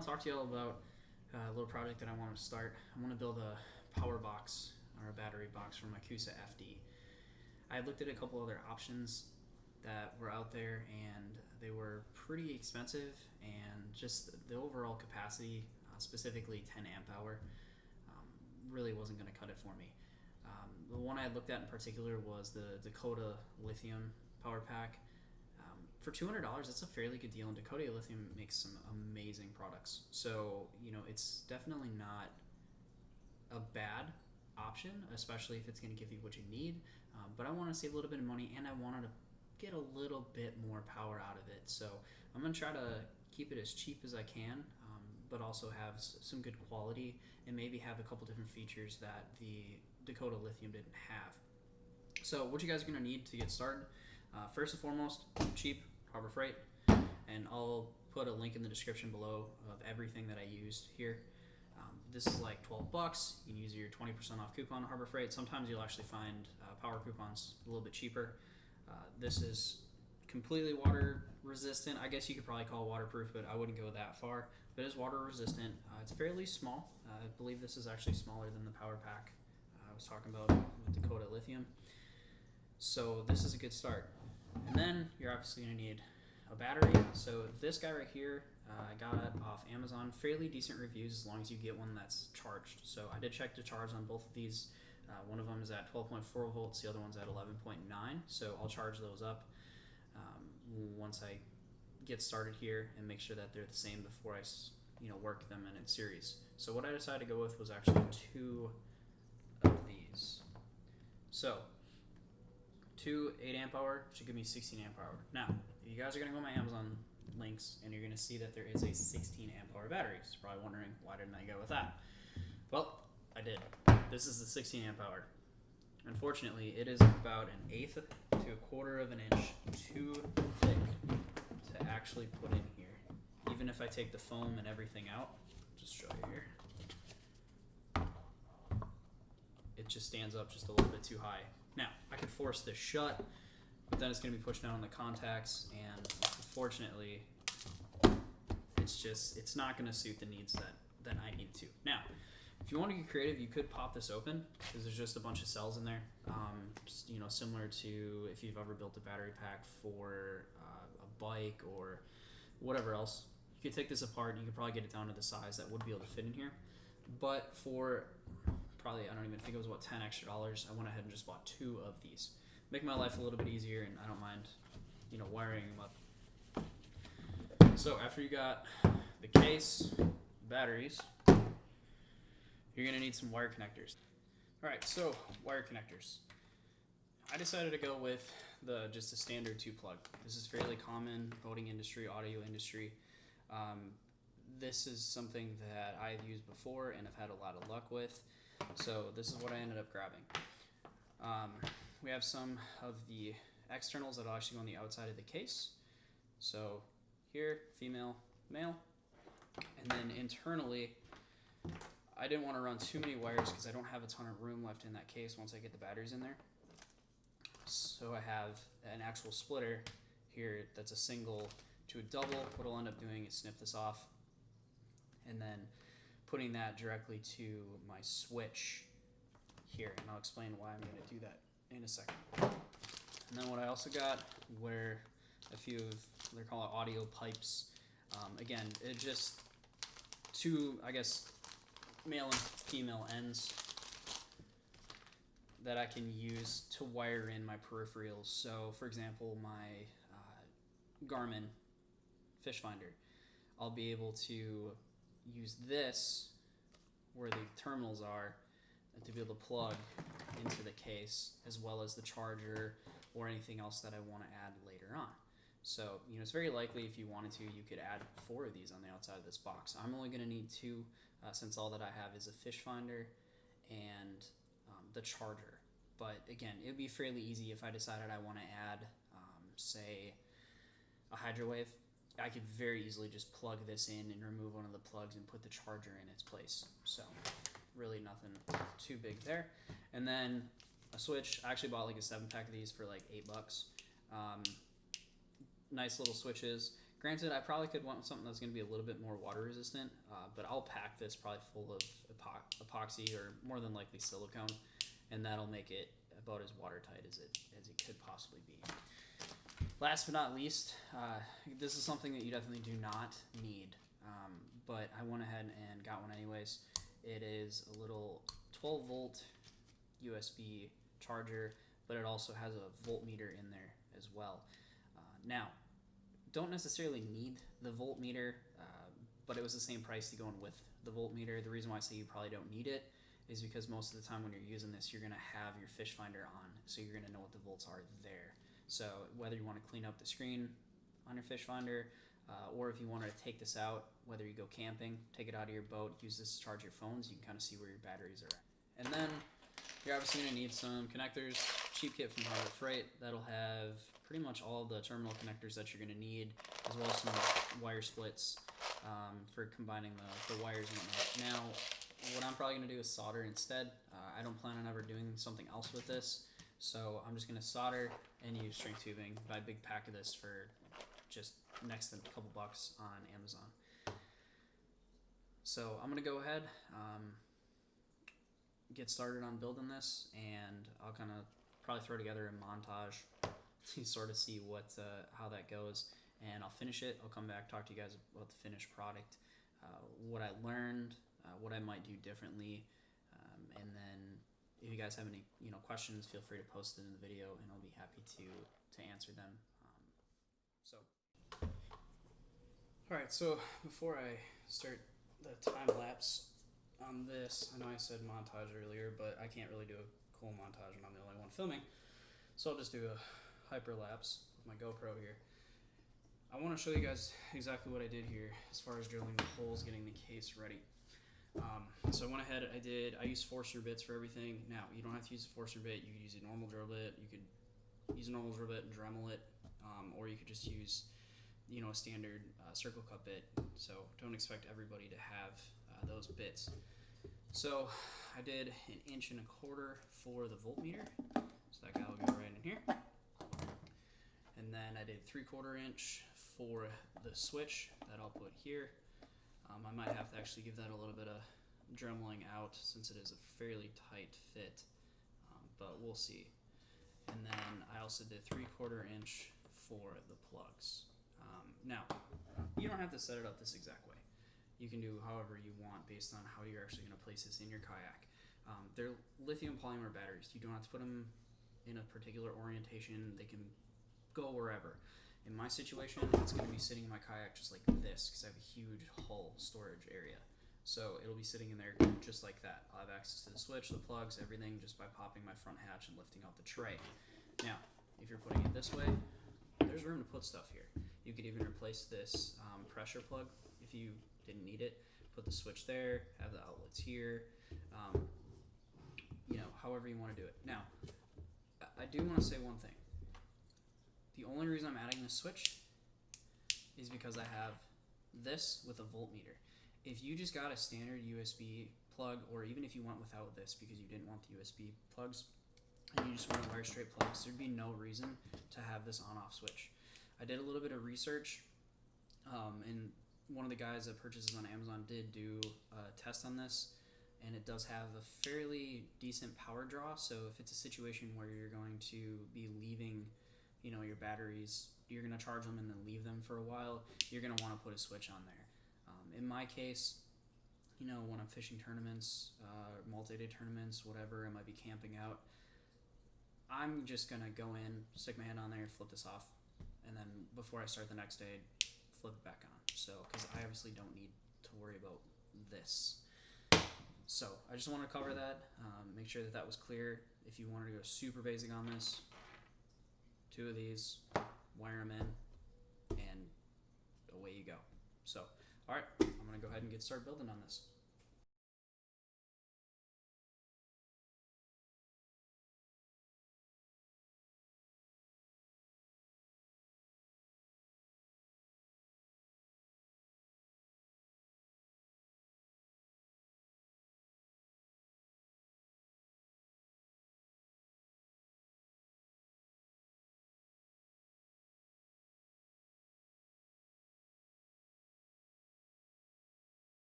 want to talk to you all about a little project that I want to start. I want to build a power box or a battery box for my Kusa FD. I looked at a couple other options that were out there, and they were pretty expensive, and just the overall capacity, specifically 10 amp hour, really wasn't going to cut it for me. The one I looked at in particular was the Dakota Lithium power pack. For $200, that's a fairly good deal, and Dakota Lithium makes some amazing products. So, it's definitely not a bad option, especially if it's going to give you what you need. But I want to save a little bit of money, and I wanted to get a little bit more power out of it. So I'm going to try to keep it as cheap as I can, but also have some good quality, and maybe have a couple different features that the Dakota Lithium didn't have. So what you guys are going to need to get started, first and foremost, cheap Harbor Freight, and I'll put a link in the description below of everything that I used here. This is like $12. You can use your 20% off coupon Harbor Freight. Sometimes you'll actually find power coupons a little bit cheaper. This is completely water resistant. I guess you could probably call it waterproof, but I wouldn't go that far. But it is water resistant. It's fairly small. I believe this is actually smaller than the power pack I was talking about with Dakota Lithium. So this is a good start. And then you're obviously going to need a battery. So this guy right here, I got it off Amazon. Fairly decent reviews as long as you get one that's charged. So I did check the charge on both of these. One of them is at 12.4 volts, the other one's at 11.9. So I'll charge those up once I get started here and make sure that they're the same before I work them in series. So what I decided to go with was actually 2 of these. So 2 8 amp hour should give me 16 amp hour. Now, you guys are going to go to my Amazon links, and you're going to see that there is a 16 amp hour battery. So you're probably wondering, why didn't I go with that? Well, I did. This is the 16 amp hour. Unfortunately, it is about 1/8 to 1/4 of an inch too thick to actually put in here. Even if I take the foam and everything out, just show you here, it just stands up just a little bit too high. Now, I could force this shut, but then it's going to be pushed down on the contacts, and unfortunately, it's not going to suit the needs that I need to. Now, if you want to get creative, you could pop this open, because there's just a bunch of cells in there. Similar to if you've ever built a battery pack for a bike or whatever else. You could take this apart, and you could probably get it down to the size that would be able to fit in here. But for probably, I don't even think it was what, $10 extra, I went ahead and just bought 2 of these. Make my life a little bit easier, and I don't mind, wiring them up. So after you got the case, batteries, you're going to need some wire connectors. Alright, so wire connectors. I decided to go with just a standard 2-plug. This is fairly common, boating industry, audio industry. This is something that I've used before and have had a lot of luck with. So this is what I ended up grabbing. We have some of the externals that will actually go on the outside of the case. So here, female, male. And then internally, I didn't want to run too many wires because I don't have a ton of room left in that case once I get the batteries in there. So I have an actual splitter here that's a single to a double. What I'll end up doing is snip this off and then putting that directly to my switch here. And I'll explain why I'm going to do that in a second. And then what I also got were a few of, they're called audio pipes. Again, it just 2, I guess, male and female ends that I can use to wire in my peripherals. So for example, my Garmin fish finder, I'll be able to use this where the terminals are to be able to plug into the case, as well as the charger or anything else that I want to add later on. So it's very likely if you wanted to, you could add 4 of these on the outside of this box. I'm only going to need 2 since all that I have is a fish finder and the charger. But again, it would be fairly easy if I decided I want to add, say, a hydro wave. I could very easily just plug this in and remove one of the plugs and put the charger in its place. So really nothing too big there. And then a switch. I actually bought like a 7-pack of these for like $8. Nice little switches. Granted, I probably could want something that's going to be a little bit more water resistant, but I'll pack this probably full of epoxy or more than likely silicone, and that'll make it about as watertight as it could possibly be. Last but not least, this is something that you definitely do not need, but I went ahead and got one anyways. It is a little 12 volt USB charger, but it also has a voltmeter in there as well. Now, don't necessarily need the voltmeter, but it was the same price to go in with the voltmeter. The reason why I say you probably don't need it is because most of the time when you're using this, you're going to have your fish finder on, so you're going to know what the volts are there. So whether you want to clean up the screen on your fish finder, or if you wanted to take this out, whether you go camping, take it out of your boat, use this to charge your phones, you can kind of see where your batteries are at. And then you're obviously going to need some connectors. Cheap kit from Harbor Freight that'll have pretty much all the terminal connectors that you're going to need, as well as some wire splits for combining the wires and whatnot. Now, what I'm probably going to do is solder instead. I don't plan on ever doing something else with this, so I'm just going to solder and use shrink tubing. Buy a big pack of this for just next to a couple bucks on Amazon. So I'm going to go ahead, get started on building this, and I'll kind of probably throw together a montage to sort of see how that goes, and I'll finish it. I'll come back, talk to you guys about the finished product, what I learned, what I might do differently, and then if you guys have any questions, feel free to post it in the video, and I'll be happy to answer them. All right, so before I start the time lapse on this, I know I said montage earlier, but I can't really do a cool montage when I'm the only one filming, so I'll just do a hyperlapse with my GoPro here. I want to show you guys exactly what I did here as far as drilling the holes, getting the case ready. So I went ahead, I used Forcer bits for everything. Now, you don't have to use a Forcer bit, you could use a normal drill bit, you could use a normal drill bit and Dremel it, or you could just use a standard circle cut bit. So don't expect everybody to have those bits. So I did 1.25 inches for the voltmeter, so that guy will go right in here. And then I did 3/4 inch for the switch that I'll put here. I might have to actually give that a little bit of dremeling out since it is a fairly tight fit, but we'll see. And then I also did 3/4 inch for the plugs. Now, you don't have to set it up this exact way. You can do however you want based on how you're actually going to place this in your kayak. They're lithium polymer batteries. You don't have to put them in a particular orientation. They can go wherever. In my situation, it's going to be sitting in my kayak just like this because I have a huge hull storage area. So it'll be sitting in there just like that. I'll have access to the switch, the plugs, everything just by popping my front hatch and lifting out the tray. Now, if you're putting it this way, there's room to put stuff here. You could even replace this pressure plug if you didn't need it. Put the switch there, have the outlets here, however you want to do it. Now, I do want to say one thing. The only reason I'm adding this switch is because I have this with a voltmeter. If you just got a standard USB plug, or even if you went without this because you didn't want the USB plugs, and you just want to wire straight plugs, there'd be no reason to have this on-off switch. I did a little bit of research, and one of the guys that purchases on Amazon did do a test on this, and it does have a fairly decent power draw. So if it's a situation where you're going to be leaving your batteries, you're going to charge them and then leave them for a while, you're going to want to put a switch on there. In my case, when I'm fishing tournaments, multi-day tournaments, whatever, I might be camping out, I'm just going to go in, stick my hand on there, flip this off, and then before I start the next day, flip it back on. So, because I obviously don't need to worry about this. So, I just want to cover that, make sure that was clear. If you wanted to go super basic on this, 2 of these, wire them in, and away you go. So, alright, I'm going to go ahead and get started building on this.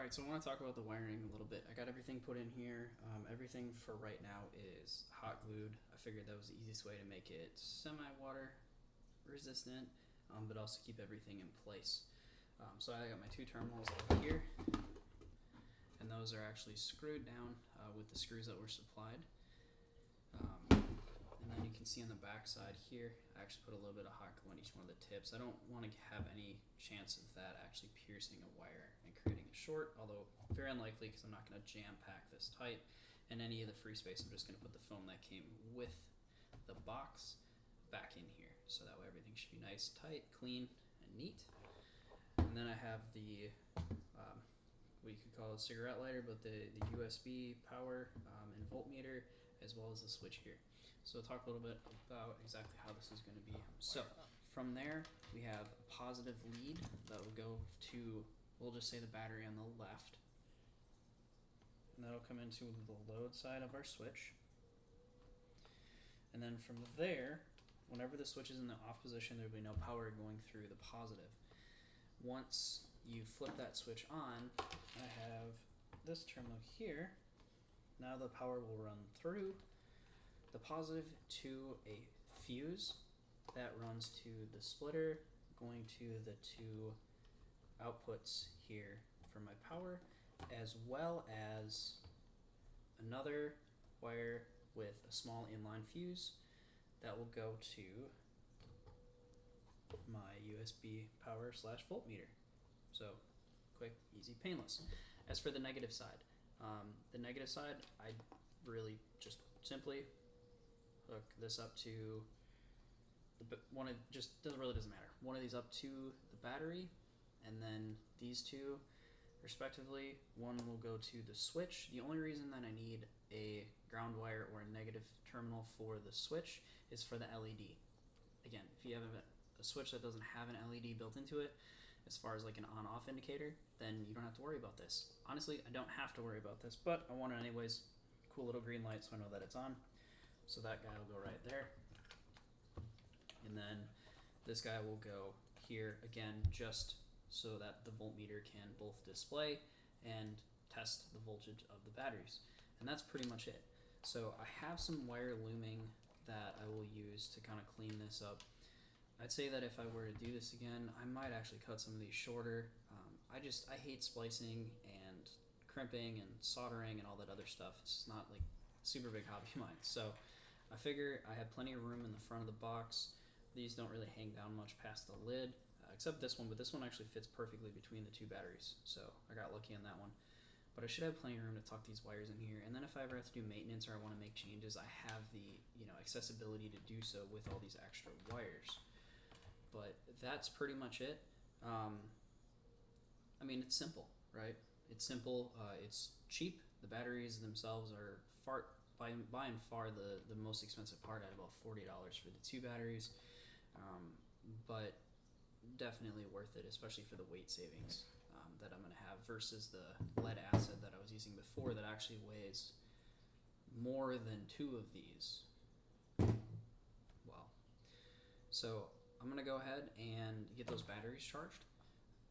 Alright, so I want to talk about the wiring a little bit. I got everything put in here. Everything for right now is hot glued. I figured that was the easiest way to make it semi-water resistant, but also keep everything in place. So I got my two terminals over here, and those are actually screwed down with the screws that were supplied. And then you can see on the back side here, I actually put a little bit of hot glue on each one of the tips. I don't want to have any chance of that actually piercing a wire and creating a short, although very unlikely because I'm not going to jam pack this tight. And any of the free space, I'm just going to put the foam that came with the box back in here. So that way everything should be nice, tight, clean, and neat. And then I have the, what you could call a cigarette lighter, but the USB power and voltmeter, as well as the switch here. So we'll talk a little bit about exactly how this is going to be. So from there, we have a positive lead that will go to, we'll just say the battery on the left. And that'll come into the load side of our switch. And then from there, whenever the switch is in the off position, there will be no power going through the positive. Once you flip that switch on, I have this terminal here. Now the power will run through the positive to a fuse that runs to the splitter, going to the two outputs here for my power, as well as another wire with a small inline fuse that will go to my USB power / voltmeter. So quick, easy, painless. As for the negative side, I really just simply hook this up to one of, really doesn't matter. One of these up to the battery, and then these two respectively, one will go to the switch. The only reason that I need a ground wire or a negative terminal for the switch is for the LED. Again, if you have a switch that doesn't have an LED built into it, as far as like an on-off indicator, then you don't have to worry about this. Honestly, I don't have to worry about this, but I want it anyways. Cool little green light so I know that it's on. So that guy will go right there. And then this guy will go here again, just so that the voltmeter can both display and test the voltage of the batteries. And that's pretty much it. So I have some wire looming that I will use to kind of clean this up. I'd say that if I were to do this again, I might actually cut some of these shorter. I hate splicing and crimping and soldering and all that other stuff. It's not like a super big hobby of mine. So I figure I have plenty of room in the front of the box. These don't really hang down much past the lid, except this one, but this one actually fits perfectly between the two batteries. So I got lucky on that one. But I should have plenty of room to tuck these wires in here. And then if I ever have to do maintenance or I want to make changes, I have the accessibility to do so with all these extra wires. But that's pretty much it. I mean, it's simple, right? It's simple. It's cheap. The batteries themselves are by and far the most expensive part at about $40 for the two batteries. But definitely worth it, especially for the weight savings that I'm going to have versus the lead acid that I was using before that actually weighs more than two of these. Wow. So I'm going to go ahead and get those batteries charged.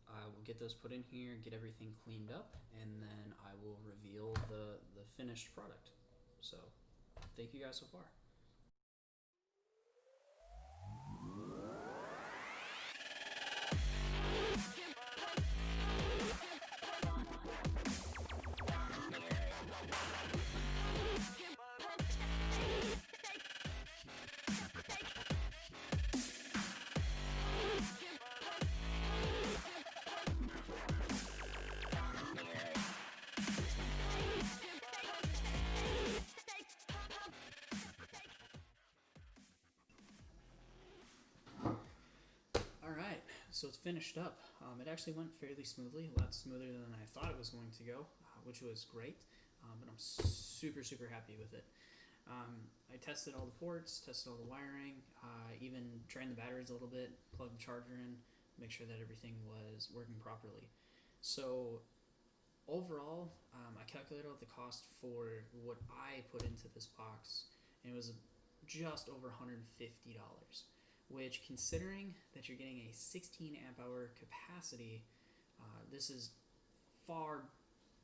I will get those put in here, get everything cleaned up, and then I will reveal the finished product. So thank you guys so far. So it's finished up. It actually went fairly smoothly, a lot smoother than I thought it was going to go, which was great. But I'm super happy with it. I tested all the ports, tested all the wiring, even drained the batteries a little bit, plugged the charger in, make sure that everything was working properly. So overall, I calculated out the cost for what I put into this box, and it was just over $150. Which, considering that you're getting a 16 amp hour capacity, this is far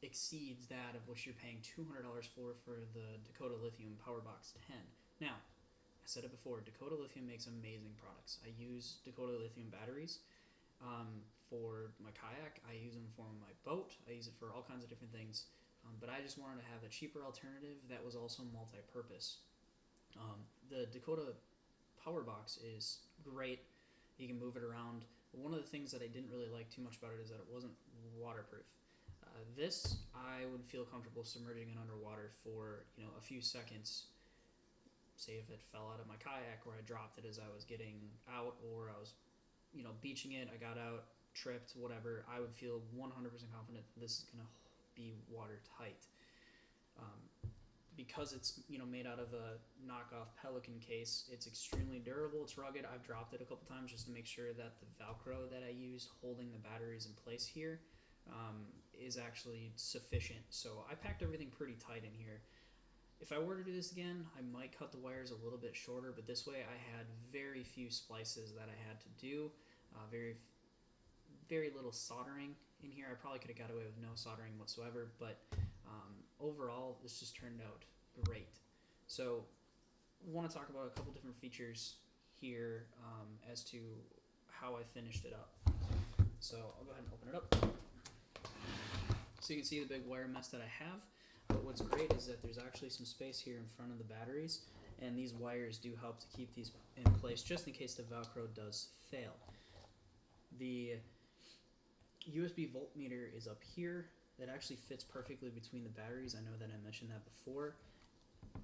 exceeds that of what you're paying $200 for the Dakota Lithium Powerbox 10. Now, I said it before, Dakota Lithium makes amazing products. I use Dakota Lithium batteries for my kayak. I use them for my boat. I use it for all kinds of different things. But I just wanted to have a cheaper alternative that was also multi-purpose. The Dakota Powerbox is great. You can move it around. One of the things that I didn't really like too much about it is that it wasn't waterproof. This, I would feel comfortable submerging it underwater for a few seconds. Say if it fell out of my kayak or I dropped it as I was getting out, or I was beaching it, I got out, tripped, whatever, I would feel 100% confident that this is going to be watertight. Because it's made out of a knockoff Pelican case, it's extremely durable, it's rugged. I've dropped it a couple times just to make sure that the Velcro that I used holding the batteries in place here is actually sufficient. So I packed everything pretty tight in here. If I were to do this again, I might cut the wires a little bit shorter, but this way I had very few splices that I had to do, very little soldering in here. I probably could have got away with no soldering whatsoever, but overall this just turned out great. So I want to talk about a couple different features here as to how I finished it up. So I'll go ahead and open it up. So you can see the big wire mess that I have. But what's great is that there's actually some space here in front of the batteries, and these wires do help to keep these in place just in case the Velcro does fail. The USB voltmeter is up here. That actually fits perfectly between the batteries. I know that I mentioned that before.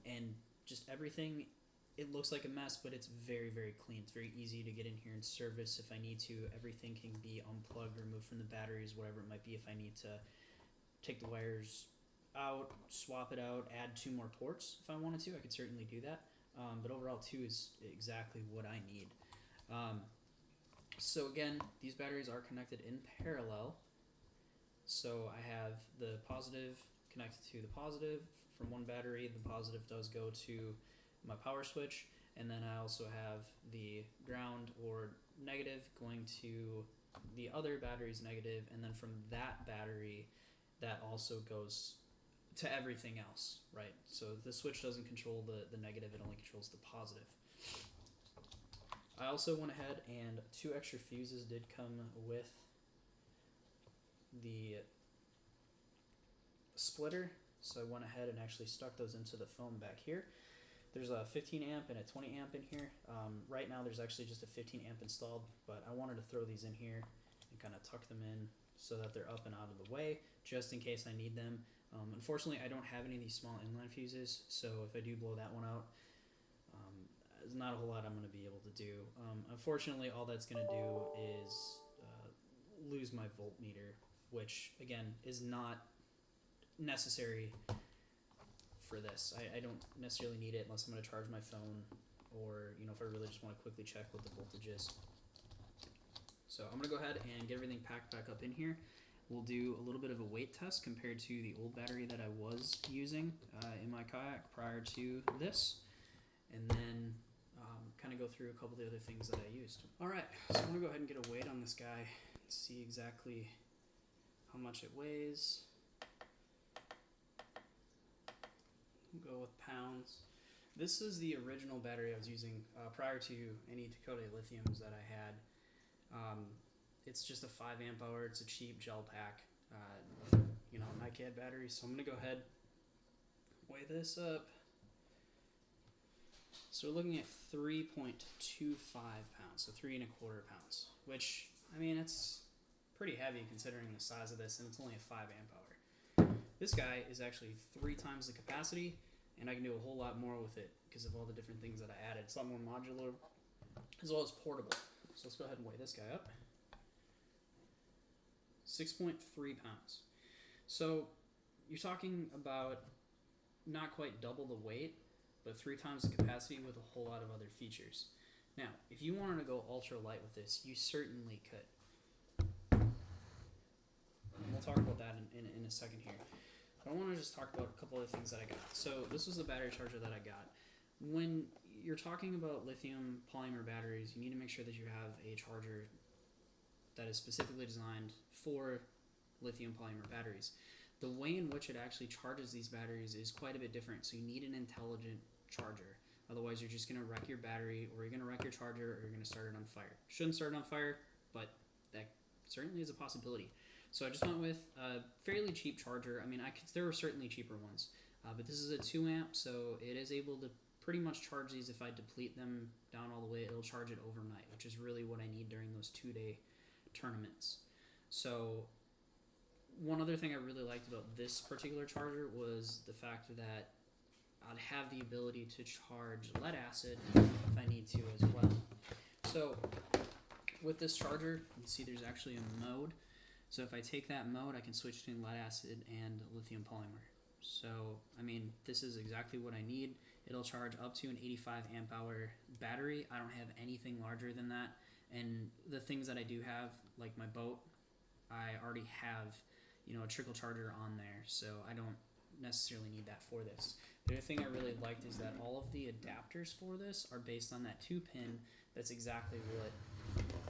And just everything, it looks like a mess, but it's very, very clean. It's very easy to get in here and service if I need to. Everything can be unplugged, removed from the batteries, whatever it might be. If I need to take the wires out, swap it out, add 2 more ports if I wanted to, I could certainly do that. But overall 2 is exactly what I need. So again, these batteries are connected in parallel. So I have the positive connected to the positive from one battery. The positive does go to my power switch, and then I also have the ground or negative going to the other battery's negative, and then from that battery that also goes to everything else, right? So the switch doesn't control the negative, it only controls the positive. I also went ahead and 2 extra fuses did come with the splitter, so I went ahead and actually stuck those into the foam back here. There's a 15 amp and a 20 amp in here. Right now there's actually just a 15 amp installed, but I wanted to throw these in here and kind of tuck them in so that they're up and out of the way, just in case I need them. Unfortunately, I don't have any of these small inline fuses, so if I do blow that one out, there's not a whole lot I'm going to be able to do. Unfortunately, all that's going to do is lose my voltmeter, which, again, is not necessary for this. I don't necessarily need it unless I'm going to charge my phone, or if I really just want to quickly check what the voltage is. So I'm going to go ahead and get everything packed back up in here. We'll do a little bit of a weight test compared to the old battery that I was using in my kayak prior to this, and then kind of go through a couple of the other things that I used. Alright, so I'm going to go ahead and get a weight on this guy and see exactly how much it weighs. We'll go with pounds. This is the original battery I was using prior to any Dakota Lithiums that I had. It's just a 5 amp hour. It's a cheap gel pack, NiCad battery. So I'm going to go ahead, weigh this up. So we're looking at 3.25 pounds, so 3 1/4 pounds, which, I mean, it's pretty heavy considering the size of this, and it's only a 5 amp hour. This guy is actually 3 times the capacity, and I can do a whole lot more with it because of all the different things that I added. It's a lot more modular, as well as portable. So let's go ahead and weigh this guy up. 6.3 pounds. So you're talking about not quite double the weight, but 3 times the capacity with a whole lot of other features. Now, if you wanted to go ultra light with this, you certainly could. And we'll talk about that in a second here. But I want to just talk about a couple of things that I got. So this was the battery charger that I got. When you're talking about lithium polymer batteries, you need to make sure that you have a charger that is specifically designed for lithium polymer batteries. the way in which it actually charges these batteries is quite a bit different. So you need an intelligent charger. Otherwise, you're just going to wreck your battery, or you're going to wreck your charger, or you're going to start it on fire. Shouldn't start it on fire, but that certainly is a possibility. So I just went with a fairly cheap charger. I mean, there were certainly cheaper ones, but this is a 2 amp, so it is able to pretty much charge these. If I deplete them down all the way, it'll charge it overnight, which is really what I need during those 2-day tournaments. So one other thing I really liked about this particular charger was the fact that I'd have the ability to charge lead acid if I need to as well. So with this charger, you can see there's actually a mode. So if I take that mode, I can switch between lead acid and lithium polymer. So, I mean, this is exactly what I need. It'll charge up to an 85 amp hour battery. I don't have anything larger than that. And the things that I do have, like my boat, I already have, a trickle charger on there. So I don't necessarily need that for this. The other thing I really liked is that all of the adapters for this are based on that 2-pin. That's exactly what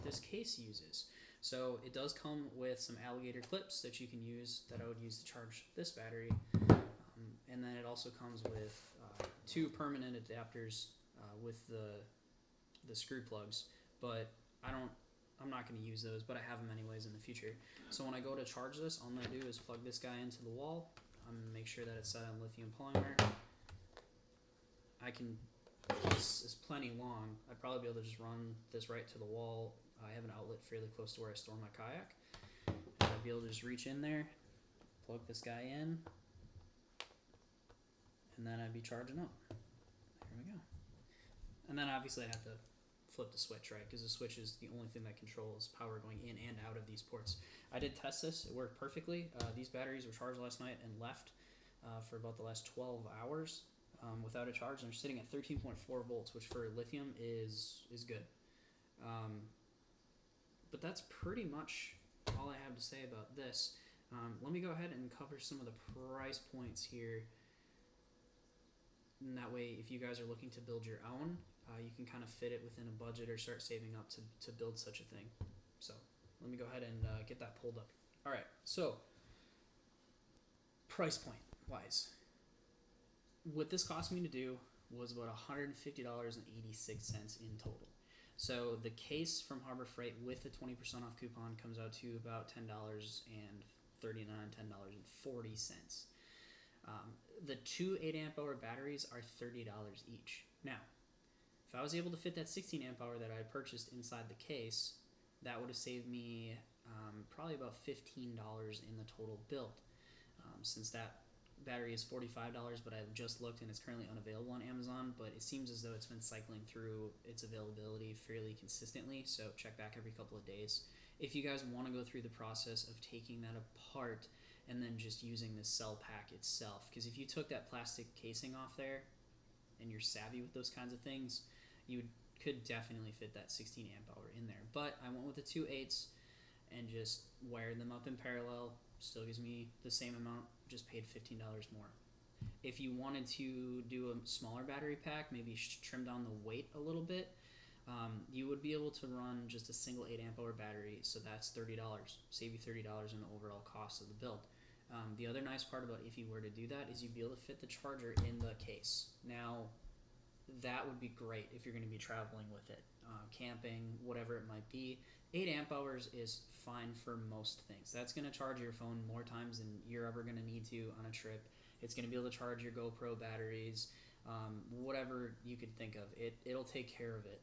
this case uses. So it does come with some alligator clips that you can use, that I would use to charge this battery. And then it also comes with 2 permanent adapters with the screw plugs. But I'm not going to use those, but I have them anyways in the future. So when I go to charge this, all I'm going to do is plug this guy into the wall. I'm going to make sure that it's set on lithium polymer. This is plenty long. I'd probably be able to just run this right to the wall. I have an outlet fairly close to where I store my kayak. I'd be able to just reach in there, plug this guy in, and then I'd be charging up. There we go. And then obviously I'd have to flip the switch, right? Because the switch is the only thing that controls power going in and out of these ports. I did test this. It worked perfectly. These batteries were charged last night and left for about the last 12 hours without a charge. And they're sitting at 13.4 volts, which for lithium is good. But that's pretty much all I have to say about this. Let me go ahead and cover some of the price points here. And that way, if you guys are looking to build your own, you can kind of fit it within a budget or start saving up to build such a thing. So let me go ahead and get that pulled up. All right, so price point wise, what this cost me to do was about $150.86 in total. So the case from Harbor Freight with the 20% off coupon comes out to about $10.39, $10.40. The 2 8 amp hour batteries are $30 each. Now, if I was able to fit that 16 amp hour that I purchased inside the case, that would have saved me probably about $15 in the total build. Since that battery is $45, but I've just looked and it's currently unavailable on Amazon, but it seems as though it's been cycling through its availability fairly consistently, so check back every couple of days. If you guys want to go through the process of taking that apart and then just using the cell pack itself, because if you took that plastic casing off there and you're savvy with those kinds of things, you could definitely fit that 16 amp hour in there. But I went with the 2 8s and just wired them up in parallel. Still gives me the same amount, just paid $15 more. If you wanted to do a smaller battery pack, maybe trim down the weight a little bit, you would be able to run just a single 8 amp hour battery, so that's $30. Save you $30 in the overall cost of the build. The other nice part about if you were to do that is you'd be able to fit the charger in the case. Now, that would be great if you're going to be traveling with it, camping, whatever it might be. 8 amp hours is fine for most things. That's going to charge your phone more times than you're ever going to need to on a trip. It's going to be able to charge your GoPro batteries, whatever you could think of. It'll take care of it.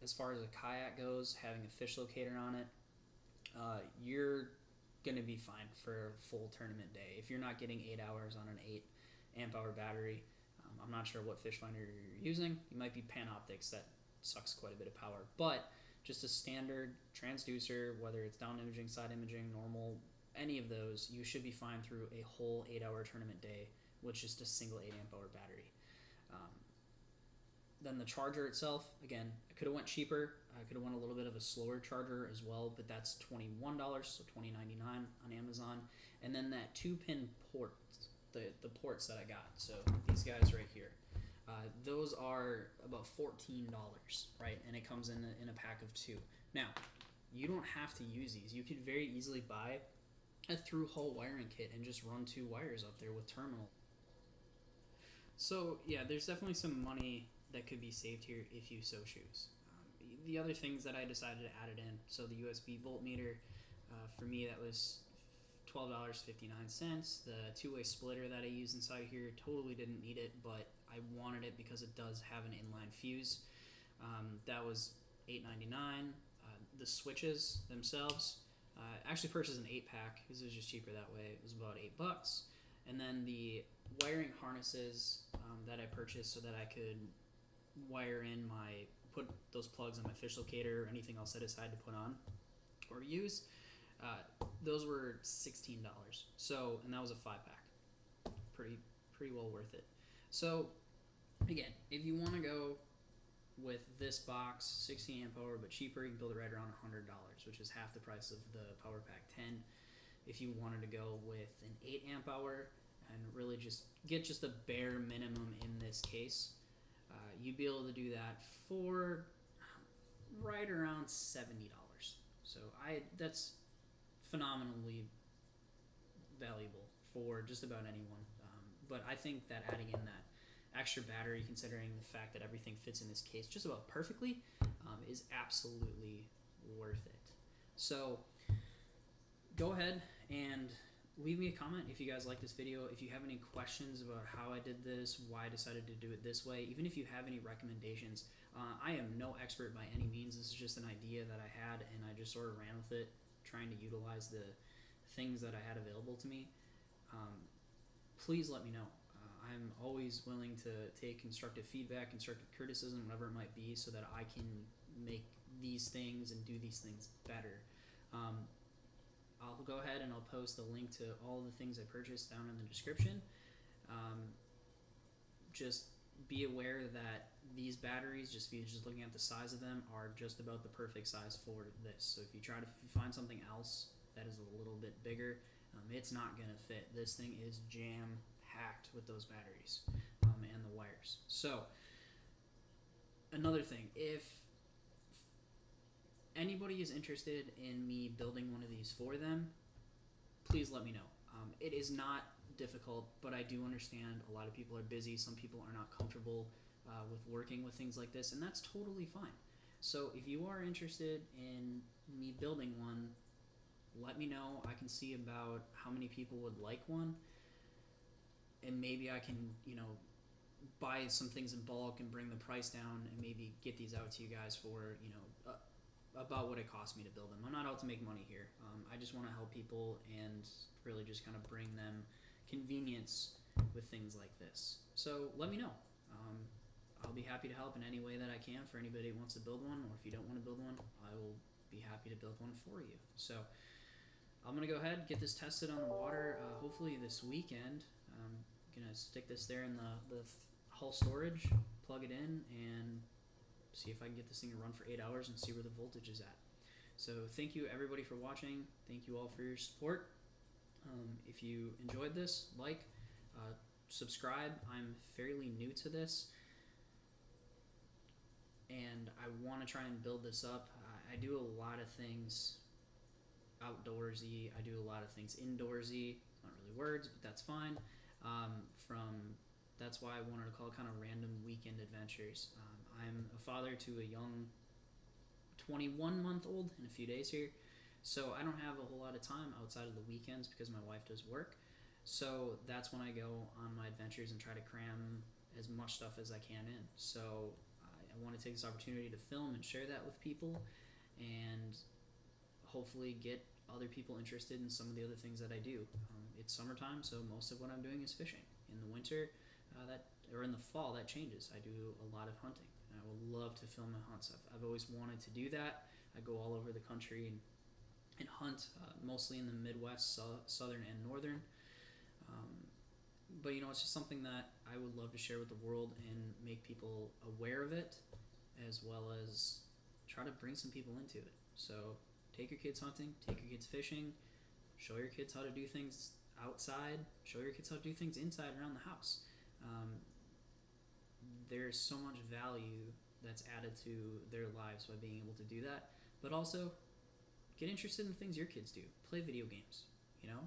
As far as a kayak goes, having a fish locator on it, you're going to be fine for a full tournament day. If you're not getting 8 hours on an 8 amp hour battery, I'm not sure what fish finder you're using. You might be Panoptics, that sucks quite a bit of power. But just a standard transducer, whether it's down imaging, side imaging, normal, any of those, you should be fine through a whole 8 hour tournament day with just a single 8 amp hour battery. Then the charger itself, again, I could have went cheaper. I could have went a little bit of a slower charger as well, but that's $21, so $20.99 on Amazon. And then that 2-pin port, the ports that I got, so these guys right here, those are about $14, right? And it comes in a pack of 2. Now, you don't have to use these. You could very easily buy a through-hole wiring kit and just run 2 wires up there with terminal. So yeah, there's definitely some money that could be saved here if you so choose. The other things that I decided to add it in, so the USB voltmeter, for me that was $12.59. The two-way splitter that I use inside here, totally didn't need it, but I wanted it because it does have an inline fuse. That was $8.99. The switches themselves, actually purchased an 8-pack because it was just cheaper that way. It was about $8. And then the wiring harnesses that I purchased so that I could put those plugs on my fish locator or anything else I decide to put on or use. Those were $16. So, and that was a 5-pack. Pretty well worth it. So, again, if you want to go with this box, 16 amp hour, but cheaper, you can build it right around $100, which is half the price of the Power Pack 10. If you wanted to go with an 8 amp hour and really just get just the bare minimum in this case, you'd be able to do that for right around $70. So that's phenomenally valuable for just about anyone. But I think that adding in that extra battery, considering the fact that everything fits in this case just about perfectly, is absolutely worth it. So go ahead and leave me a comment if you guys like this video. If you have any questions about how I did this, why I decided to do it this way, even if you have any recommendations. I am no expert by any means. This is just an idea that I had, and I just sort of ran with it, trying to utilize the things that I had available to me. Please let me know. I'm always willing to take constructive feedback, constructive criticism, whatever it might be, so that I can make these things and do these things better. I'll go ahead and I'll post a link to all the things I purchased down in the description. Just be aware that these batteries, just looking at the size of them, are just about the perfect size for this. So if you find something else that is a little bit bigger, it's not going to fit. This thing is jam-packed with those batteries and the wires. So another thing, if anybody is interested in me building one of these for them, please let me know. It is not difficult, but I do understand a lot of people are busy. Some people are not comfortable with working with things like this, and that's totally fine. So if you are interested in me building one, let me know. I can see about how many people would like one, and maybe I can, buy some things in bulk and bring the price down and maybe get these out to you guys for, about what it cost me to build them. I'm not out to make money here. I just want to help people and really just kind of bring them convenience with things like this. So let me know. I'll be happy to help in any way that I can for anybody who wants to build one, or if you don't want to build one, I will be happy to build one for you. So I'm going to go ahead and get this tested on the water hopefully this weekend. I'm going to stick this there in the hull storage, plug it in, and see if I can get this thing to run for 8 hours and see where the voltage is at. So thank you everybody for watching. Thank you all for your support. If you enjoyed this, subscribe. I'm fairly new to this, and I want to try and build this up. I do a lot of things outdoorsy. I do a lot of things indoorsy. Not really words, but that's fine. That's why I wanted to call it kind of random weekend adventures. I'm a father to a young 21-month-old in a few days here, so I don't have a whole lot of time outside of the weekends because my wife does work. So that's when I go on my adventures and try to cram as much stuff as I can in. So I want to take this opportunity to film and share that with people, and hopefully get other people interested in some of the other things that I do. It's summertime, so most of what I'm doing is fishing. In the winter, or in the fall, that changes. I do a lot of hunting, and I would love to film my hunts. I've always wanted to do that. I go all over the country and hunt, mostly in the Midwest, southern and northern. But it's just something that I would love to share with the world and make people aware of it, as well as try to bring some people into it. So take your kids hunting, take your kids fishing, show your kids how to do things outside, show your kids how to do things inside around the house. There's so much value that's added to their lives by being able to do that, but also get interested in the things your kids do. Play video games. you know,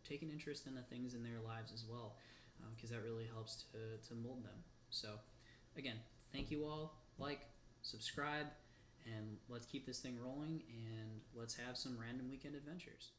take an interest in the things in their lives as well, because that really helps to mold them. So, again, thank you all. Like, subscribe, and let's keep this thing rolling, and let's have some random weekend adventures.